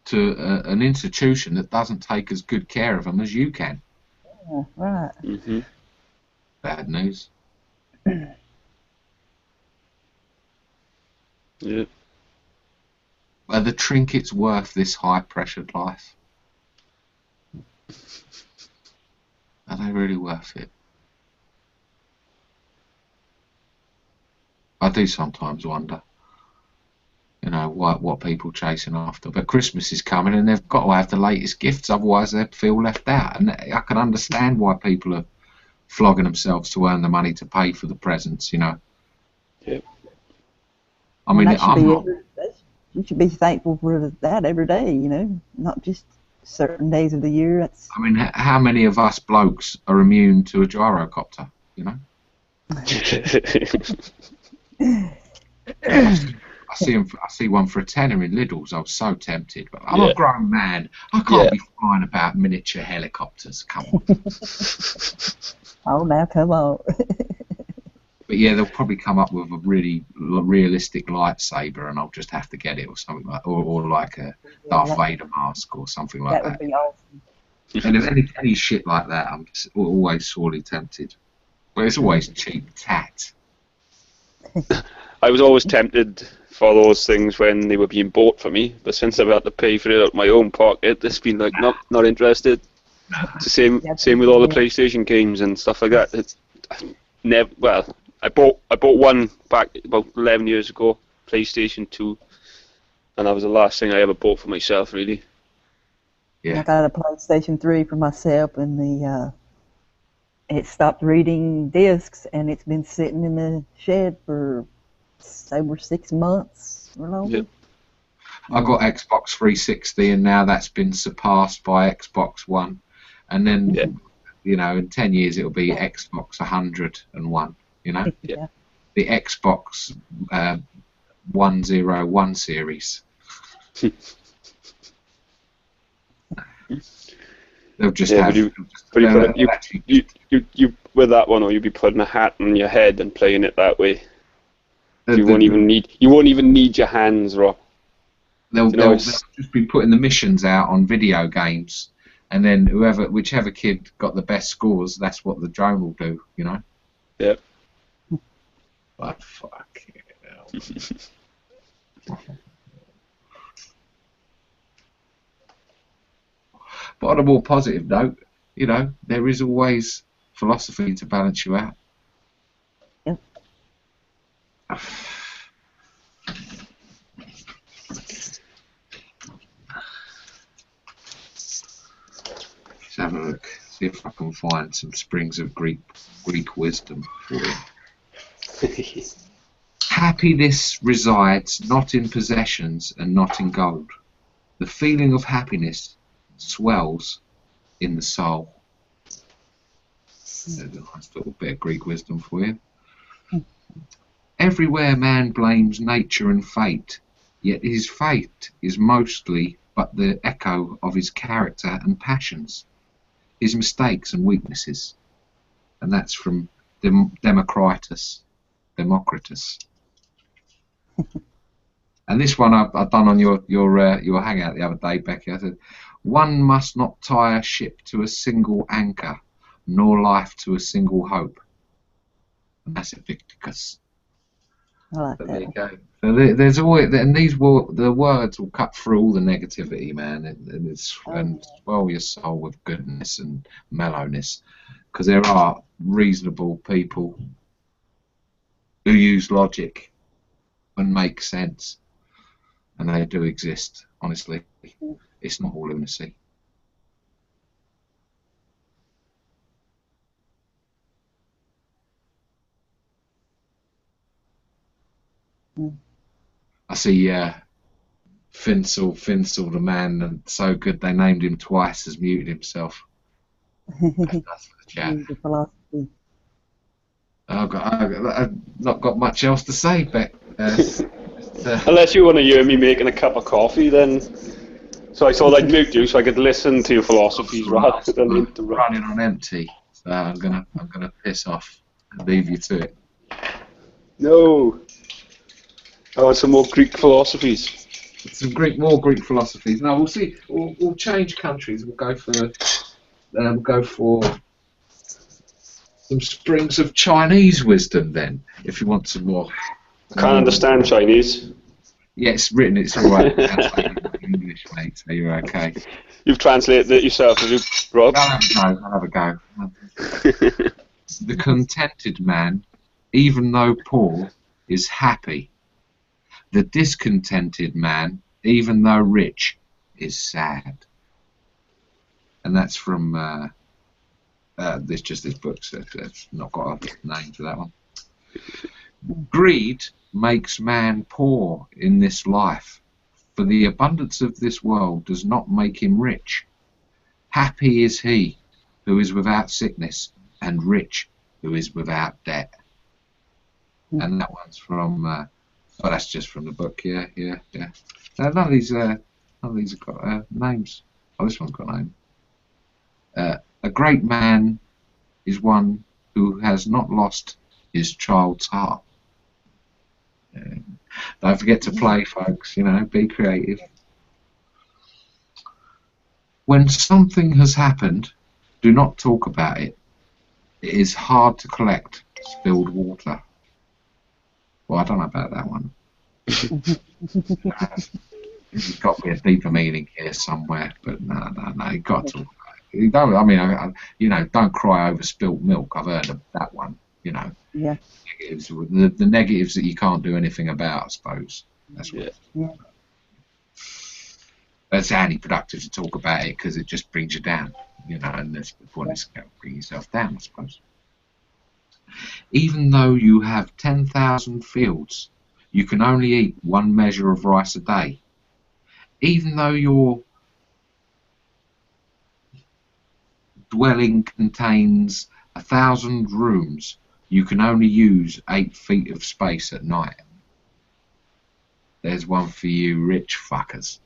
to an institution that doesn't take as good care of them as you can. Yeah, right. Mm-hmm. Bad news. Yeah. Are the trinkets worth this high-pressured life? Are they really worth it? I do sometimes wonder, you know, what people are chasing after. But Christmas is coming and they've got to have the latest gifts, otherwise they feel left out. And I can understand why people are flogging themselves to earn the money to pay for the presents, you know. Yep. I mean, you should be thankful for that every day, you know, not just certain days of the year. I mean, how many of us blokes are immune to a gyrocopter, you know? I see one for a tenner in Lidl's. I was so tempted, but I'm a grown man. I can't be flying about miniature helicopters. Come on. Oh, now come on. But yeah, they'll probably come up with a really realistic lightsaber, and I'll just have to get it, or something like, or like a Darth Vader mask, or something like that. That would be awesome. And if any shit like that, I'm just always sorely tempted. But it's always cheap tat. I was always tempted for those things when they were being bought for me, but since I've had to pay for it out of my own pocket, it's been like not interested. It's the same with all the PlayStation games and stuff like that. It's never. Well, I bought one back about 11 years ago, PlayStation 2, and that was the last thing I ever bought for myself, really. Yeah. I got a PlayStation 3 for myself, and it stopped reading discs, and it's been sitting in the shed for over 6 months or longer. Yep. I got Xbox 360, and now that's been surpassed by Xbox One, and then you know, in 10 years it'll be Xbox 101. You know, Yeah. The Xbox 101 series. They'll just Yeah, have. but you with that one, or you'd be putting a hat on your head and playing it that way. You won't even need your hands, Rob. They'll just be putting the missions out on video games, and then whichever kid got the best scores, that's what the drone will do. You know. Yep. But fuck hell. But on a more positive note, you know, there is always philosophy to balance you out. Yep. Let's have a look. See if I can find some springs of Greek wisdom for you. Happiness resides not in possessions and not in gold. The feeling of happiness swells in the soul. There's a nice little bit of Greek wisdom for you. Everywhere man blames nature and fate, yet his fate is mostly but the echo of his character and passions, his mistakes and weaknesses. And that's from Democritus. And this one I've done on your hangout the other day, Becky. I said, one must not tie a ship to a single anchor, nor life to a single hope. And that's Epictetus. I like But that. there you go. So there's always, and the words will cut through all the negativity, man, and swell your soul with goodness and mellowness, because there are reasonable people who use logic and make sense, and they do exist. Honestly, it's not all lunacy. I see Finsel the man, and so good they named him twice, has muted himself. That's for the chat. The philosophy. I've not got much else to say, Beck. Unless you want to hear me making a cup of coffee, then. So I thought I'd mute you so I could listen to your philosophies rather than interrupt. Running on empty, so I'm gonna piss off and leave you to it. No. I want some more Greek philosophies. More Greek philosophies. No, we'll see. We'll change countries. We'll go for some springs of Chinese wisdom then, if you want some more. Can't understand Chinese. Yeah, it's written. It's all right. In English, mate. So you're okay. You've translated it yourself, have you, Rob? I'll have a go. The contented man, even though poor, is happy. The discontented man, even though rich, is sad. And that's from this book. So it's not got a name for that one. Greed makes man poor in this life, for the abundance of this world does not make him rich. Happy is he who is without sickness, and rich who is without debt. And that one's from. Oh, that's just from the book. Yeah. None of these have got names. Oh, this one's got a name. A great man is one who has not lost his child's heart. Don't forget to play, folks. You know, be creative. When something has happened, do not talk about it. It is hard to collect spilled water. Well, I don't know about that one. There's got to be a deeper meaning here somewhere, but no, you've got to talk about it. You don't, I mean, don't cry over spilt milk. I've heard of that one, you know. Yeah. The negatives that you can't do anything about, I suppose. That's what. Yeah. It's anti-productive to talk about it because it just brings you down, you know, and that's the point is to bring yourself down, I suppose. Even though you have 10,000 fields, you can only eat 1 measure of rice a day. Even though your dwelling contains 1,000 rooms, you can only use 8 feet of space at night. There's one for you rich fuckers.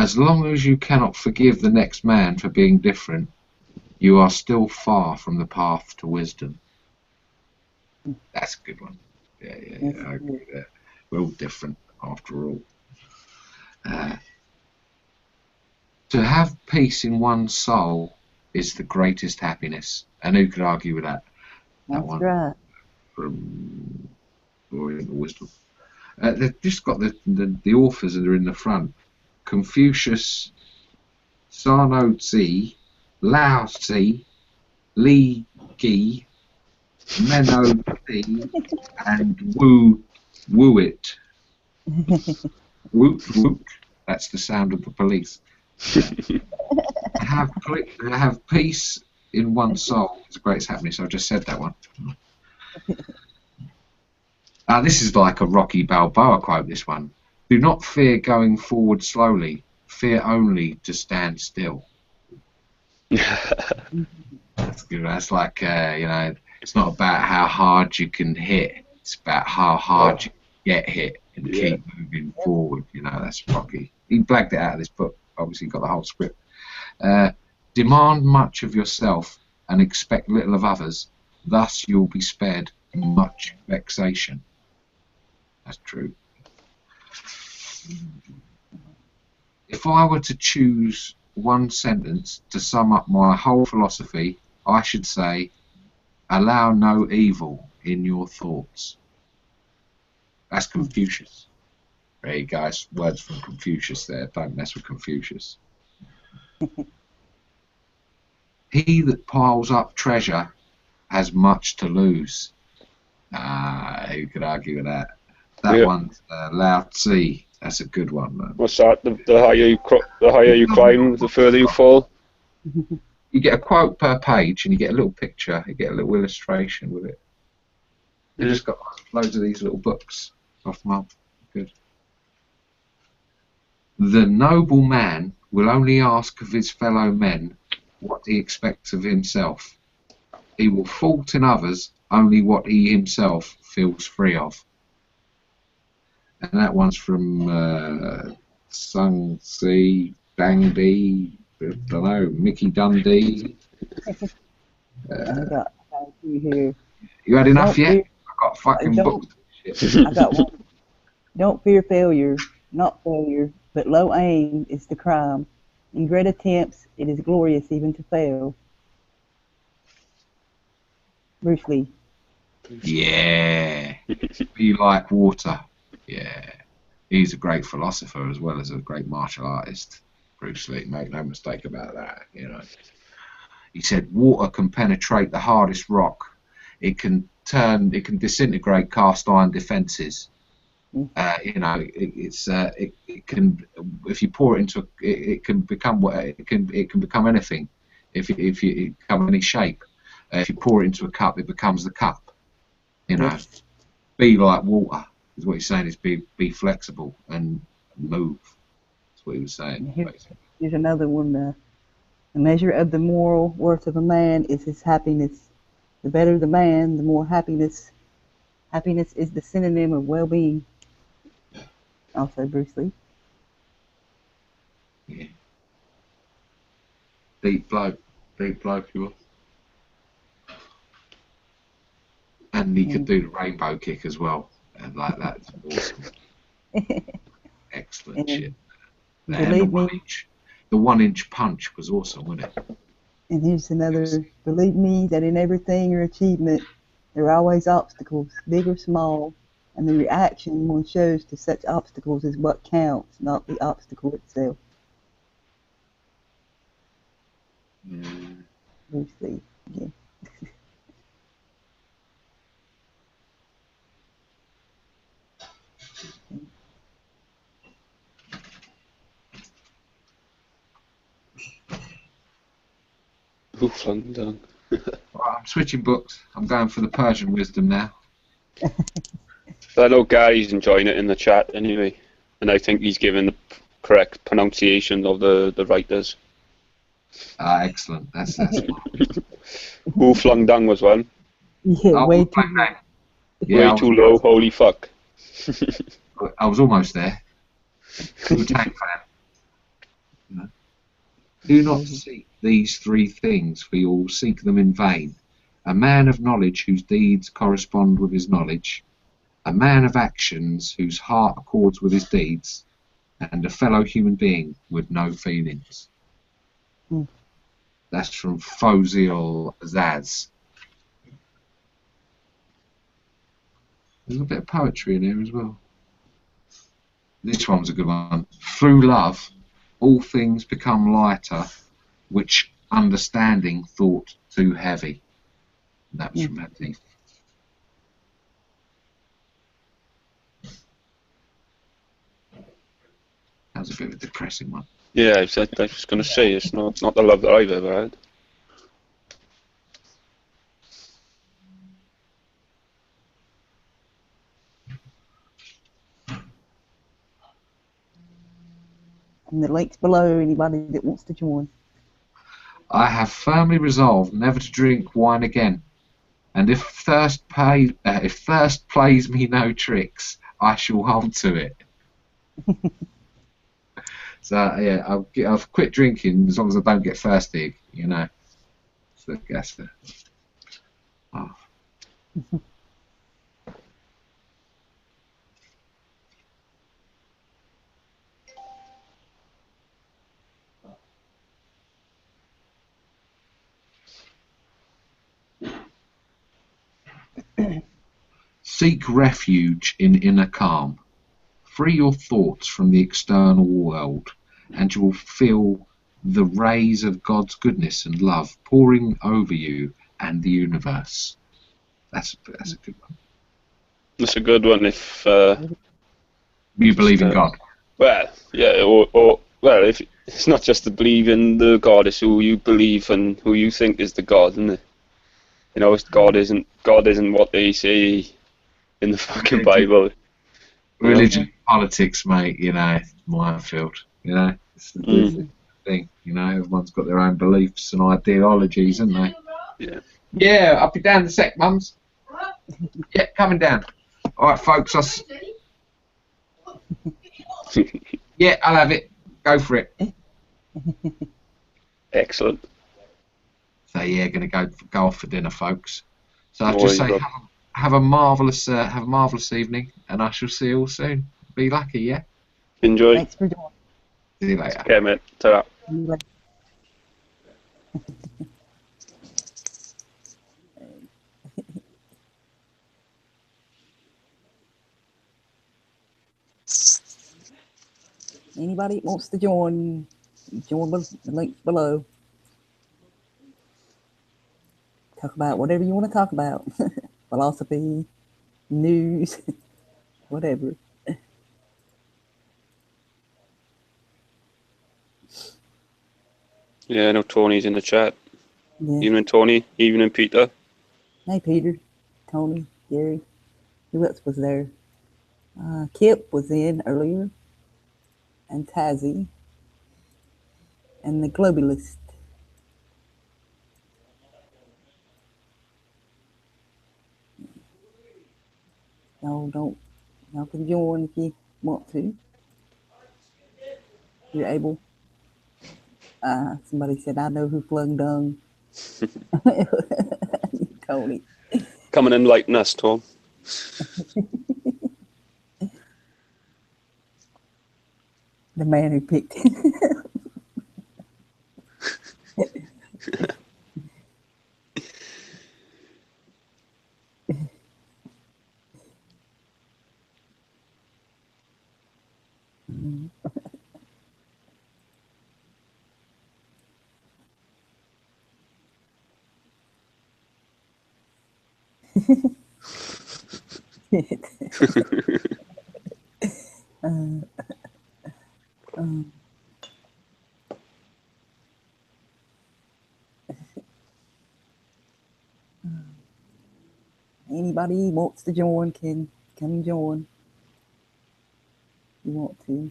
As long as you cannot forgive the next man for being different, you are still far from the path to wisdom. That's a good one. Yeah, I agree with that. We're all different after all. To have peace in one's soul is the greatest happiness. And who could argue with that? That's right. From Oriental Wisdom. They've just got the authors that are in the front. Confucius, Sarno Tzu, Lao Tzu, Li Gi, Menno Tzu, and Woo-it. Woot woot. That's the sound of the police. Have peace in one's soul is the greatest happiness. I just said that one. This is like a Rocky Balboa quote, this one. Do not fear going forward slowly. Fear only to stand still. That's good. That's like, it's not about how hard you can hit. It's about how hard you get hit and keep moving forward. That's Rocky. He blagged it out of this book. Obviously, got the whole script. Demand much of yourself and expect little of others. Thus, you'll be spared much vexation. That's true. If I were to choose one sentence to sum up my whole philosophy, I should say, allow no evil in your thoughts. That's Confucius. There you go, words from Confucius there. Don't mess with Confucius. He that piles up treasure has much to lose. Who could argue with that? That one's Lao Tzu. That's a good one, man. What's that? The higher you climb, the further you fall. You get a quote per page, and you get a little picture. You get a little illustration with it. You just got loads of these little books off them up. Good. The noble man will only ask of his fellow men what he expects of himself. He will fault in others only what he himself feels free of. And that one's from Sung Si, Bang Bee, I don't know, Mickey Dundee. I got you here. You had enough yet? I got fucking books. I got one. Don't fear failure, not failure, but low aim is the crime. In great attempts, it is glorious even to fail. Bruce Lee. Yeah. Be like water. Yeah. He's a great philosopher as well as a great martial artist. Bruce Lee, make no mistake about that. He said water can penetrate the hardest rock. It can disintegrate cast iron defenses. It can, if you pour it into it can become anything. If you become any shape. If you pour it into a cup, it becomes the cup. Yes. Be like water is what he's saying. Is be flexible and move. That's what he was saying. Here's another one. The measure of the moral worth of a man is his happiness. The better the man, the more happiness. Happiness is the synonym of well-being. Also Bruce Lee. Yeah. Deep bloke he was. And he could do the rainbow kick as well. And like that's awesome. Excellent shit. And the 1 inch punch was awesome, wasn't it? And here's another. Believe me that in everything or achievement there are always obstacles, big or small, and the reaction one shows to such obstacles is what counts, not the obstacle itself. Bruce Lee again. Who flung down? Right, I'm switching books. I'm going for the Persian wisdom now. I know Gary's enjoying it in the chat anyway, and I think he's given the correct pronunciation of the writers. Excellent. That's Wu Flung Dung was one. Yeah, way too low. Way too low, holy fuck. I was almost there. Wu-Tang fan. Do not seek these three things, for you will seek them in vain. A man of knowledge whose deeds correspond with his knowledge, a man of actions whose heart accords with his deeds, and a fellow human being with no feelings. Mm. That's from Fozil Zaz. There's a bit of poetry in here as well. This one's a good one. Through love, all things become lighter, which understanding thought too heavy. And that was from Anthony. That was a bit of a depressing one. Yeah, I was going to say, it's not the love that I've ever had. And the link's below, anybody that wants to join. I have firmly resolved never to drink wine again, and if thirst plays me no tricks, I shall hold to it. So yeah, I'll quit drinking as long as I don't get thirsty, you know. So that's the. Oh. Seek refuge in inner calm. Free your thoughts from the external world, and you will feel the rays of God's goodness and love pouring over you and the universe. That's a good one. That's a good one if You believe in God. Well, yeah, or well, if it's not just to believe in the God, it's who you believe and who you think is the God, isn't it? You know, God isn't what they say in the fucking Bible. Religion, politics, mate. You know, minefield. You know, it's the thing. You know, everyone's got their own beliefs and ideologies, haven't they? Yeah. Yeah, I'll be down in a sec, mums. Yeah, coming down. All right, folks. Yeah, I'll have it. Go for it. Excellent. So yeah, going to go off for dinner, folks. So I'll just say have a marvelous evening, and I shall see you all soon. Be lucky, yeah. Enjoy. Thanks for joining. See you later. Okay, mate. Ta-ra. Anybody that wants to join the link below. Talk about whatever you want to talk about. Philosophy, news, whatever. Yeah, I know Tony's in the chat. Yeah. Evening, Tony. Evening, Peter. Hey, Peter, Tony, Gary. Who else was there? Kip was in earlier. And Tazzy. And the Globalist. Y'all can join if you want to. You're able. Somebody said, I know who flung dung. Tony. Come and enlighten us, Tom. The man who picked Anybody wants to join can come join. You want to.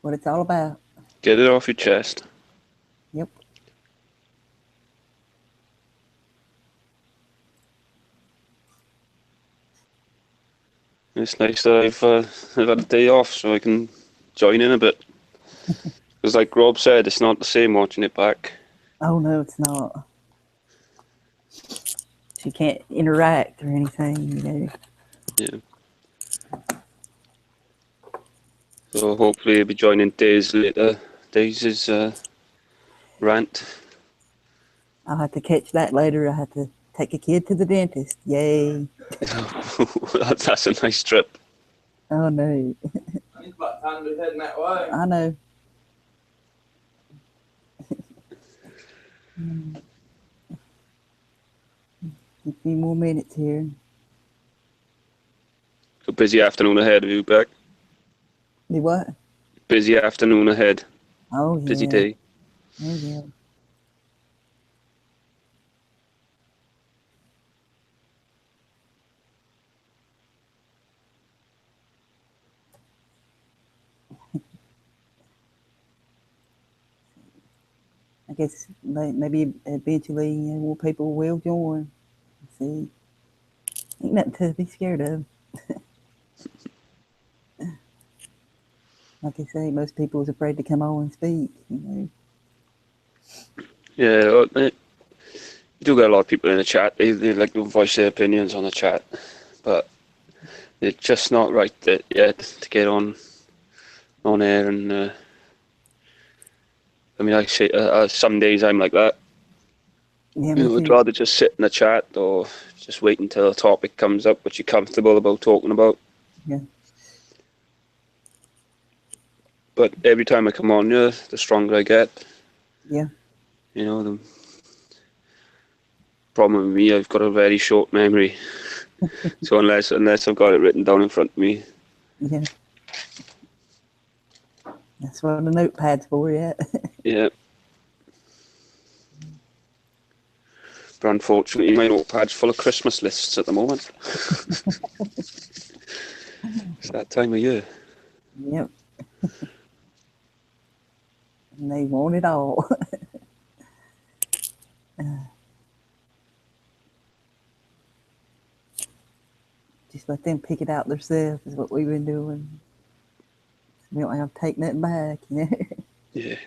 What it's all about. Get it off your chest. Yep. It's nice that I've had a day off so I can join in a bit. Because Because like Rob said, it's not the same watching it back. Oh no, it's not. She can't interact or anything, you know. Yeah. So hopefully he'll be joining Days later. Days' rant. I'll have to catch that later. I have to take a kid to the dentist. Yay. That's a nice trip. Oh no. It's about time to head that way. I know. A few more minutes here. A busy afternoon ahead of you, Beck. Do what? Busy afternoon ahead. Oh yeah. Busy day. Oh yeah. I guess maybe eventually more people will join. See, ain't nothing to be scared of. Like I say, most people is afraid to come on and speak. You know. Yeah, well, you do get a lot of people in the chat. They like to voice their opinions on the chat, but it's just not right yet to get on air. And I mean, I say some days I'm like that. Yeah, me I'd too. rather just sit in the chat or just wait until a topic comes up which you're comfortable about talking about. Yeah. But every time I come on here, the stronger I get. Yeah. You know, the problem with me, I've got a very short memory. So unless I've got it written down in front of me. Yeah. That's what the notepad's for, yeah. Yeah. But unfortunately, my notepad's full of Christmas lists at the moment. It's that time of year. Yep. And they want it all. Just let them pick it out themselves is what we've been doing. We don't have to take nothing back, you know. Yeah.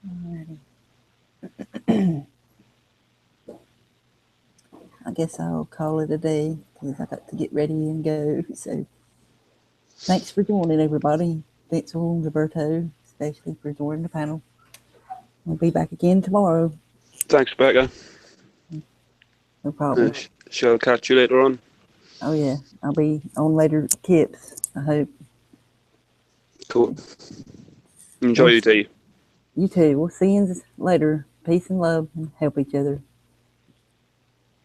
Alrighty. I guess I'll call it a day because I got to get ready and go. So thanks for joining, everybody. Thanks for Roberto, especially for joining the panel. We'll be back again tomorrow. Thanks, Becca. No problem. Shall catch you later on. Oh yeah, I'll be on later tips, I hope. Cool. Enjoy your day. You too. We'll see you later. Peace and love and help each other.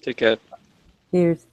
Take care. Cheers.